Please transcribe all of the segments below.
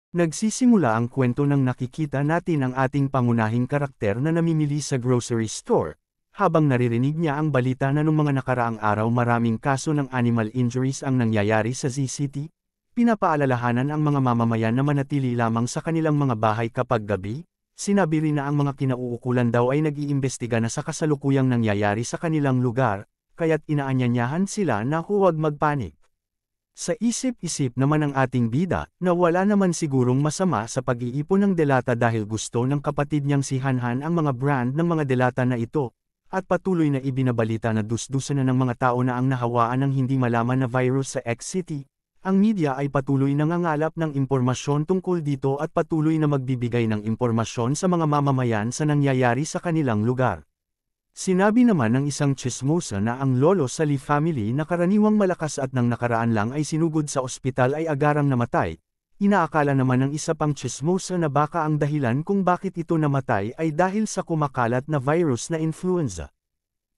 Nagsisimula ang kwento nang nakikita natin ang ating pangunahing karakter na namimili sa grocery store, habang naririnig niya ang balita na noong mga nakaraang araw maraming kaso ng animal injuries ang nangyayari sa Z-City. Pinapaalalahanan ang mga mamamayan na manatili lamang sa kanilang mga bahay kapag gabi. Sinabi rin na ang mga kinauukulan daw ay nag-iimbestiga na sa kasalukuyang nangyayari sa kanilang lugar, kaya't inaanyayahan sila na huwag magpanik. Sa isip-isip naman ng ating bida, na wala naman sigurong masama sa pag-iipon ng delata dahil gusto ng kapatid niyang si Hanhan ang mga brand ng mga delata na ito, at patuloy na ibinabalita na dus-dusan na ng mga tao na ang nahawaan ng hindi malaman na virus sa X-City. Ang media ay patuloy nangangalap ng impormasyon tungkol dito at patuloy na magbibigay ng impormasyon sa mga mamamayan sa nangyayari sa kanilang lugar. Sinabi naman ng isang tsismosa na ang lolo sa Lee family na karaniwang malakas at nang nakaraan lang ay sinugod sa ospital ay agarang namatay. Inaakala naman ng isa pang tsismosa na baka ang dahilan kung bakit ito namatay ay dahil sa kumakalat na virus na influenza.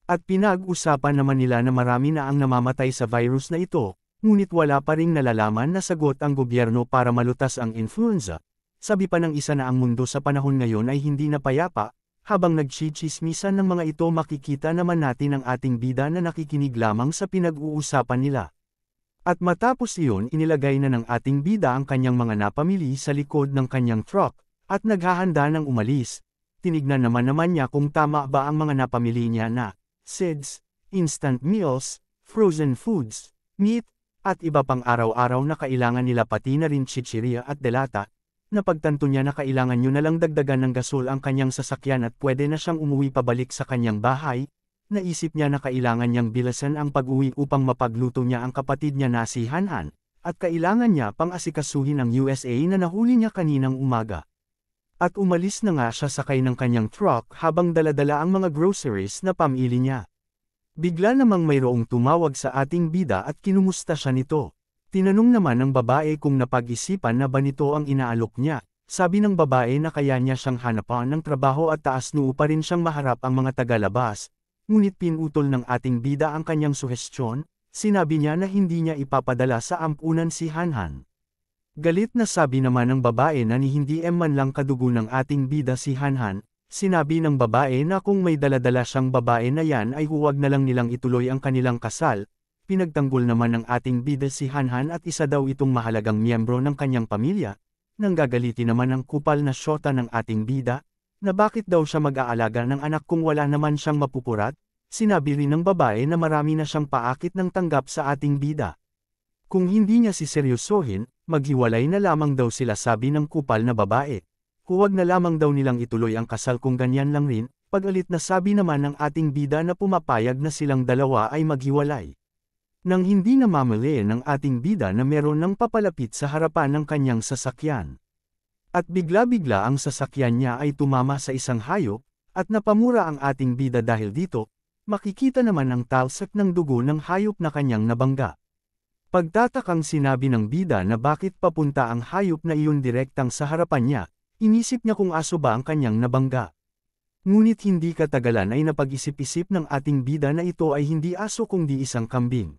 At pinag-usapan naman nila na marami na ang namamatay sa virus na ito, ngunit wala pa ring nalalaman na sagot ang gobyerno para malutas ang influenza. Sabi pa ng isa na ang mundo sa panahon ngayon ay hindi na payapa. Habang nagchichismisan ng mga ito makikita naman natin ang ating bida na nakikinig lamang sa pinag-uusapan nila. At matapos iyon inilagay na ng ating bida ang kanyang mga napamili sa likod ng kanyang truck, at naghahanda ng umalis. Tinignan naman niya kung tama ba ang mga napamili niya na seeds, instant meals, frozen foods, meat, at iba pang araw-araw na kailangan nila pati na rin chichirya at delata. Napagtanto niya na kailangan niya na lang dagdagan ng gasol ang kanyang sasakyan at pwede na siyang umuwi pabalik sa kanyang bahay. Naisip niya na kailangan niyang bilasan ang pag-uwi upang mapagluto niya ang kapatid niya na si Hanhan, at kailangan niya pang asikasuhin ang USA na nahuli niya kaninang umaga. At umalis na nga siya sakay ng kanyang truck habang daladala ang mga groceries na pamili niya. Bigla namang mayroong tumawag sa ating bida at kinumusta siya nito. Tinanong naman ng babae kung napag-isipan na ba nito ang inaalok niya. Sabi ng babae na kaya niya siyang hanapan ng trabaho at taas noo pa rin siyang maharap ang mga tagalabas. Ngunit pinutol ng ating bida ang kanyang suhestyon, sinabi niya na hindi niya ipapadala sa ampunan si Hanhan. Galit na sabi naman ng babae na ni hindi man lang kadugo ng ating bida si Hanhan. Sinabi ng babae na kung may daladala siyang babae na yan ay huwag na lang nilang ituloy ang kanilang kasal. Pinagtanggol naman ng ating bida si Hanhan at isa daw itong mahalagang miyembro ng kanyang pamilya. Nanggagaliti naman ang kupal na syota ng ating bida, na bakit daw siya mag-aalaga ng anak kung wala naman siyang mapupurat. Sinabi rin ng babae na marami na siyang paakit ng tanggap sa ating bida. Kung hindi niya siseryosohin, maghiwalay na lamang daw sila, sabi ng kupal na babae. Huwag na lamang daw nilang ituloy ang kasal kung ganyan lang rin. Pagalit na sabi naman ng ating bida na pumapayag na silang dalawa ay maghiwalay. Nang hindi namamali ng ating bida na meron ng papalapit sa harapan ng kanyang sasakyan. At bigla-bigla ang sasakyan niya ay tumama sa isang hayop, at napamura ang ating bida dahil dito. Makikita naman ang talsak ng dugo ng hayop na kanyang nabangga. Pagtatakang sinabi ng bida na bakit papunta ang hayop na iyon direktang sa harapan niya, inisip niya kung aso ba ang kanyang nabangga. Ngunit hindi katagalan ay napag-isip-isip ng ating bida na ito ay hindi aso kundi isang kambing.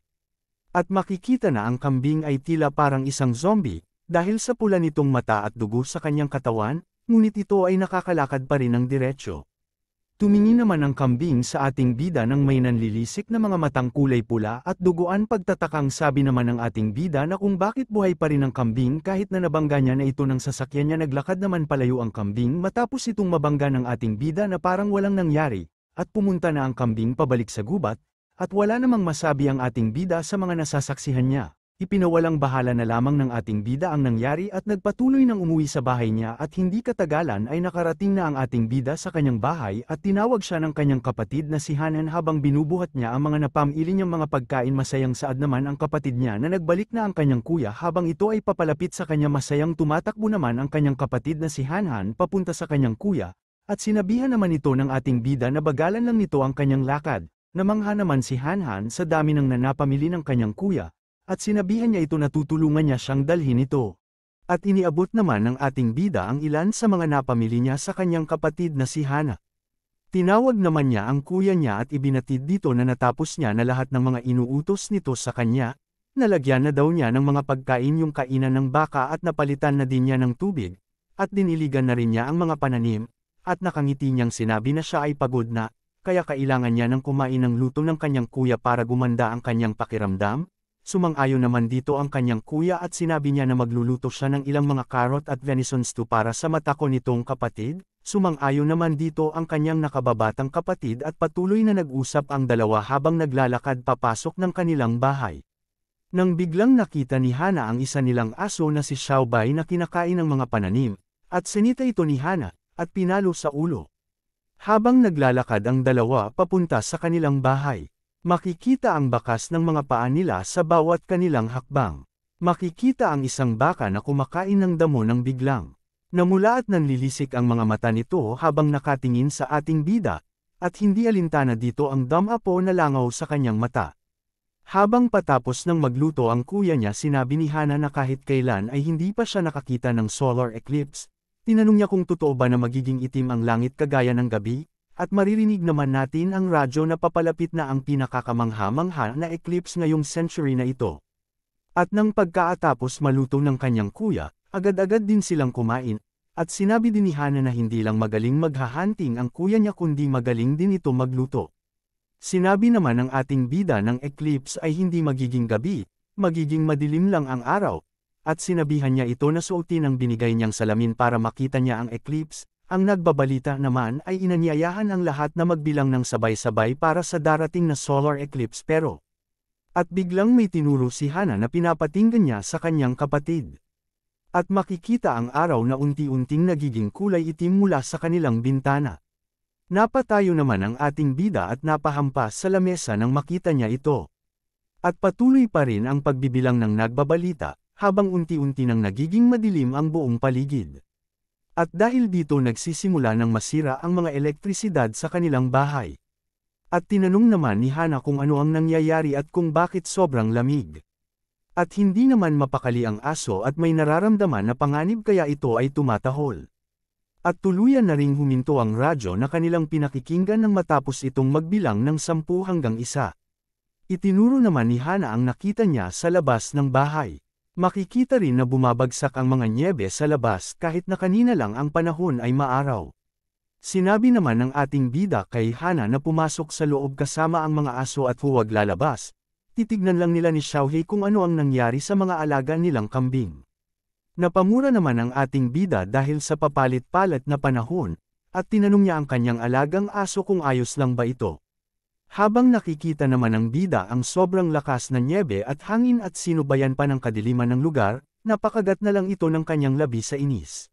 At makikita na ang kambing ay tila parang isang zombie, dahil sa pula nitong mata at dugo sa kanyang katawan, ngunit ito ay nakakalakad pa rin ng diretsyo. Tumingin naman ang kambing sa ating bida ng may nanlilisik na mga matang kulay pula at duguan. Pagtatakang sabi naman ng ating bida na kung bakit buhay pa rin ang kambing kahit na nabangga niya na ito ng sasakyan niya. Naglakad naman palayo ang kambing matapos itong mabangga ng ating bida na parang walang nangyari, at pumunta na ang kambing pabalik sa gubat. At wala namang masabi ang ating bida sa mga nasasaksihan niya. Ipinawalang bahala na lamang ng ating bida ang nangyari at nagpatuloy ng umuwi sa bahay niya, at hindi katagalan ay nakarating na ang ating bida sa kanyang bahay at tinawag siya ng kanyang kapatid na si Hanhan habang binubuhat niya ang mga napamili niyang mga pagkain. Masayang saad naman ang kapatid niya na nagbalik na ang kanyang kuya habang ito ay papalapit sa kanya. Masayang tumatakbo naman ang kanyang kapatid na si Hanhan papunta sa kanyang kuya, at sinabihan naman ito ng ating bida na bagalan lang nito ang kanyang lakad. Namangha naman si Hanhan sa dami ng nanapamili ng kanyang kuya, at sinabihan niya ito na tutulungan niya siyang dalhin ito. At iniabot naman ng ating bida ang ilan sa mga napamili niya sa kanyang kapatid na si Hana. Tinawag naman niya ang kuya niya at ibinatid dito na natapos niya na lahat ng mga inuutos nito sa kanya. Nalagyan na daw niya ng mga pagkain yung kainan ng baka at napalitan na din niya ng tubig, at diniligan na rin niya ang mga pananim, at nakangiti niyang sinabi na siya ay pagod na, kaya kailangan niya ng kumain ng luto ng kanyang kuya para gumanda ang kanyang pakiramdam. Sumang-ayon naman dito ang kanyang kuya at sinabi niya na magluluto siya ng ilang mga carrot at venison stew para sa mata ko nitong kapatid. Sumang-ayon naman dito ang kanyang nakababatang kapatid at patuloy na nag-usap ang dalawa habang naglalakad papasok ng kanilang bahay. Nang biglang nakita ni Hana ang isa nilang aso na si Xiaobai na kinakain ng mga pananim, at sinita ito ni Hana, at pinalo sa ulo. Habang naglalakad ang dalawa papunta sa kanilang bahay, makikita ang bakas ng mga paa nila sa bawat kanilang hakbang. Makikita ang isang baka na kumakain ng damo ng biglang. Namula at nanlilisik ang mga mata nito habang nakatingin sa ating bida, at hindi alintana dito ang damapo na langaw sa kanyang mata. Habang patapos ng magluto ang kuya niya sinabi ni Hana na kahit kailan ay hindi pa siya nakakita ng solar eclipse. Tinanong niya kung totoo ba na magiging itim ang langit kagaya ng gabi, at maririnig naman natin ang radyo na papalapit na ang pinakakamangha-mangha na eclipse ngayong century na ito. At nang pagkaatapos maluto ng kanyang kuya, agad-agad din silang kumain, at sinabi din ni Hana na hindi lang magaling maghahunting ang kuya niya kundi magaling din ito magluto. Sinabi naman ng ating bida ng eclipse ay hindi magiging gabi, magiging madilim lang ang araw, at sinabihan niya ito na suotin ang binigay niyang salamin para makita niya ang eclipse. Ang nagbabalita naman ay inanyayahan ang lahat na magbilang ng sabay-sabay para sa darating na solar eclipse pero. At biglang may tinuro si Hana na pinapatinggan niya sa kanyang kapatid. At makikita ang araw na unti-unting nagiging kulay itim mula sa kanilang bintana. Napatayo naman ang ating bida at napahampas sa lamesa nang makita niya ito. At patuloy pa rin ang pagbibilang ng nagbabalita, habang unti-unti nang nagiging madilim ang buong paligid. At dahil dito nagsisimula ng masira ang mga elektrisidad sa kanilang bahay. At tinanong naman ni Hana kung ano ang nangyayari at kung bakit sobrang lamig. At hindi naman mapakali ang aso at may nararamdaman na panganib kaya ito ay tumatahol. At tuluyan na ring huminto ang radyo na kanilang pinakikinggan nang matapos itong magbilang ng 10 hanggang 1. Itinuro naman ni Hana ang nakita niya sa labas ng bahay. Makikita rin na bumabagsak ang mga nyebe sa labas kahit na kanina lang ang panahon ay maaraw. Sinabi naman ng ating bida kay Hana na pumasok sa loob kasama ang mga aso at huwag lalabas. Titignan lang nila ni Xiaohei kung ano ang nangyari sa mga alaga nilang kambing. Napamura naman ang ating bida dahil sa papalit-palit na panahon, at tinanong niya ang kanyang alagang aso kung ayos lang ba ito. Habang nakikita naman ng bida ang sobrang lakas na nyebe at hangin at sinubayan pa ng kadiliman ng lugar, napakagat na lang ito ng kanyang labi sa inis.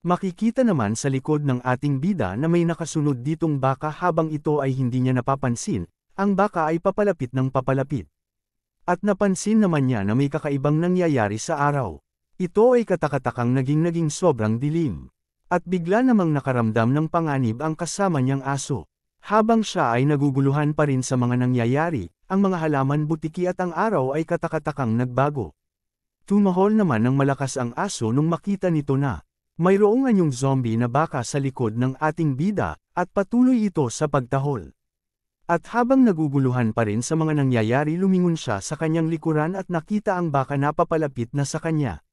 Makikita naman sa likod ng ating bida na may nakasunod ditong baka habang ito ay hindi niya napapansin, ang baka ay papalapit ng papalapit. At napansin naman niya na may kakaibang nangyayari sa araw. Ito ay katakatakang naging sobrang dilim. At bigla namang nakaramdam ng panganib ang kasama niyang aso. Habang siya ay naguguluhan pa rin sa mga nangyayari, ang mga halaman butiki at ang araw ay katakatakang nagbago. Tumahol naman ng malakas ang aso nung makita nito na mayroong anyong zombie na baka sa likod ng ating bida, at patuloy ito sa pagtahol. At habang naguguluhan pa rin sa mga nangyayari lumingon siya sa kanyang likuran at nakita ang baka na papalapit na sa kanya.